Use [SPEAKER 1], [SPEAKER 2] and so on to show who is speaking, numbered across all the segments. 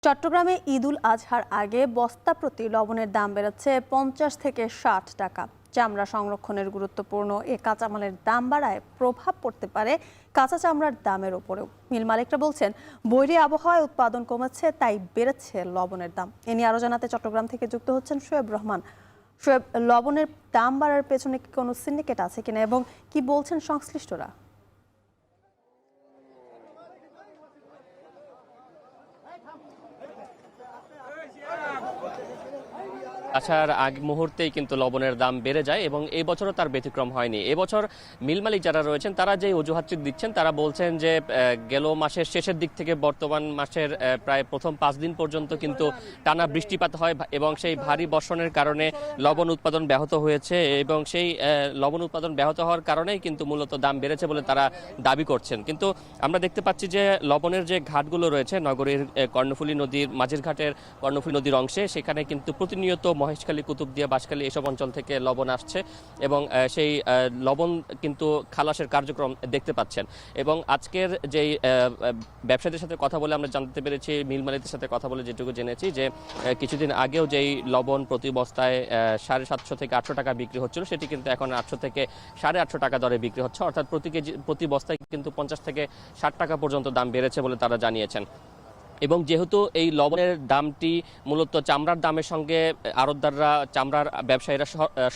[SPEAKER 1] চট্টগ্রামে ঈদুল আজহার আগে বস্তা প্রতি লবণের দাম বেড়েছে 50 থেকে 60 টাকা। চামড়া সংরক্ষণের গুরুত্বপূর্ণ এ কাঁচামালের দাম বাড়ায় প্রভাব পড়তে পারে কাঁচা চামড়ার দামের উপরেও। মিল মালিকরা বলছেন, বৈরী আবহাওয়ায় উৎপাদন কমেছে, তাই বেড়েছে লবণের দাম। এ নিয়ে আরও জানাতে চট্টগ্রাম থেকে যুক্ত হচ্ছেন শোয়েব রহমান। শোয়েব, লবণের দাম বাড়ার পেছনে কি কোনো সিন্ডিকেট আছে কিনা এবং কি বলছেন সংশ্লিষ্টরা?
[SPEAKER 2] আসার আগ মুহূর্তেই কিন্তু লবণের দাম বেড়ে যায় এবং এই বছরও তার ব্যতিক্রম হয়নি। এবছর মিল মালিক যারা রয়েছেন তারা যে অজুহাতটি দিচ্ছেন, তারা বলছেন যে গেল মাসের শেষের দিক থেকে বর্তমান মাসের প্রায় প্রথম 5 দিন পর্যন্ত কিন্তু টানা বৃষ্টিপাত হয় এবং সেই ভারী বর্ষণের কারণে লবণ উৎপাদন ব্যাহত হয়েছে এবং সেই লবণ উৎপাদন ব্যাহত হওয়ার কারণেই কিন্তু মূলত দাম বেড়েছে বলে তারা দাবি করছেন। কিন্তু আমরা দেখতে পাচ্ছি যে লবণের যে ঘাটগুলো রয়েছে নগরীর কর্ণফুলী নদীর মাঝের ঘাটের কর্ণফুলী নদীর অংশে, সেখানে কিন্তু প্রতিনিয়ত মহেশখালী, কুতুবদিয়া, বাঁশখালী এসব অঞ্চল থেকে লবণ আসছে এবং সেই লবণ কিন্তু খালাসের কার্যক্রম দেখতে পাচ্ছেন। এবং আজকের যেই ব্যবসায়ীদের সাথে কথা বলে আমরা জানতে পেরেছি, মিল মালিকদের সাথে কথা বলে যেটুকু জেনেছি যে কিছুদিন আগেও যেই লবণ প্রতি বস্তায় 750 থেকে 800 টাকা বিক্রি হচ্ছিল, সেটি কিন্তু এখন 800 থেকে 850 টাকা দরে বিক্রি হচ্ছে। অর্থাৎ প্রতি বস্তায় কিন্তু 50 থেকে 60 টাকা পর্যন্ত দাম বেড়েছে বলে তারা জানিয়েছেন। এবং যেহেতু এই লবণের দামটি মূলত চামড়ার দামের সঙ্গে আড়তদাররা, চামড়ার ব্যবসায়ীরা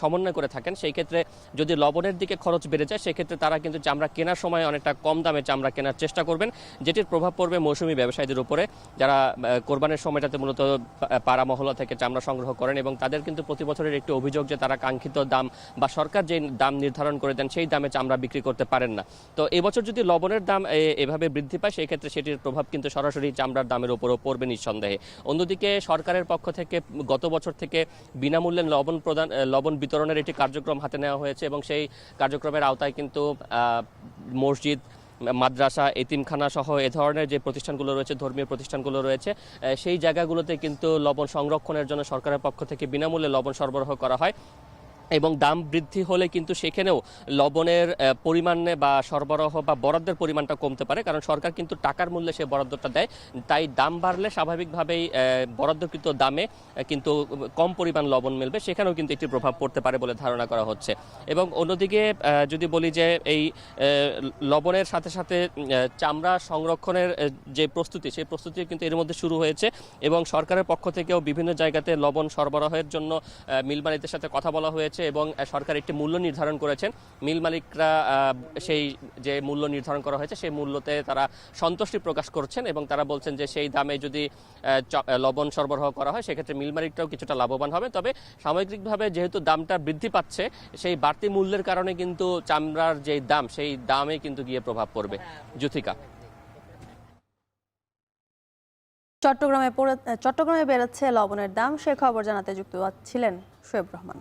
[SPEAKER 2] সমন্বয় করে থাকেন, সেই ক্ষেত্রে যদি লবণের দিকে খরচ বেড়ে যায়, সেক্ষেত্রে তারা কিন্তু চামড়া কেনার সময় অনেকটা কম দামে চামড়া কেনার চেষ্টা করবেন, যেটির প্রভাব পড়বে মৌসুমী ব্যবসায়ীদের উপরে, যারা কোরবানের সময়টাতে মূলত পাড়া মহল্লা থেকে চামড়া সংগ্রহ করেন। এবং তাদের কিন্তু প্রতি বছরের একটি অভিযোগ যে তারা কাঙ্ক্ষিত দাম বা সরকার যে দাম নির্ধারণ করে দেন সেই দামে চামড়া বিক্রি করতে পারেন না। তো এবছর যদি লবণের দাম এভাবে বৃদ্ধি পায়, সেই ক্ষেত্রে সেটির প্রভাব কিন্তু সরাসরি চামড়ার দামের উপরও পড়বে নিঃসন্দেহে। অন্যদিকে সরকারের পক্ষ থেকে গত বছর থেকে বিনামূল্যে লবণ বিতরণের একটি কার্যক্রম হাতে নেওয়া হয়েছে এবং সেই কার্যক্রমের আওতায় কিন্তু মসজিদ, মাদ্রাসা, এতিমখানা সহ এ ধরনের যে প্রতিষ্ঠানগুলো রয়েছে, ধর্মীয় প্রতিষ্ঠানগুলো রয়েছে, সেই জায়গাগুলোতে কিন্তু লবণ সংরক্ষণের জন্য সরকারের পক্ষ থেকে বিনামূল্যে লবণ সরবরাহ করা হয়। এবং দাম বৃদ্ধি হলে কিন্তু সেখানেও লবণের পরিমাণে বা সরবরাহ বা বরাদ্দের পরিমাণটা কমতে পারে, কারণ সরকার কিন্তু টাকার মূল্যে সে বরাদ্দটা দেয়। তাই দাম বাড়লে স্বাভাবিকভাবেই বরাদ্দকৃত দামে কিন্তু কম পরিমাণ লবণ মিলবে, সেখানেও কিন্তু একটি প্রভাব পড়তে পারে বলে ধারণা করা হচ্ছে। এবং অন্যদিকে যদি বলি যে এই লবণের সাথে সাথে চামড়া সংরক্ষণের যে প্রস্তুতি, সেই প্রস্তুতি কিন্তু এর মধ্যে শুরু হয়েছে এবং সরকারের পক্ষ থেকেও বিভিন্ন জায়গাতে লবণ সরবরাহের জন্য মিল মালিকদের সাথে কথা বলা হয়েছে এবং সরকার একটি মূল্য নির্ধারণ করেছেন। মিল মালিকরা সেই যে মূল্য নির্ধারণ করা হয়েছে সেই মূল্যতে তারা সন্তুষ্টি প্রকাশ করছেন এবং তারা বলছেন যে সেই দামে যদি লবণ সরবরাহ করা হয়, সেক্ষেত্রে মিল মালিকরাও কিছুটা লাভবান হবে। তবে সামগ্রিকভাবে যেহেতু দামটা বৃদ্ধি পাচ্ছে, সেই বাড়তি মূল্যের কারণে কিন্তু চামড়ার যে দাম, সেই দামে কিন্তু গিয়ে প্রভাব পড়বে। যুথিকা,
[SPEAKER 1] চট্টগ্রামে বেড়েছে লবণের দাম, সে খবর জানাতে যুক্ত ছিলেন শোয়েব রহমান।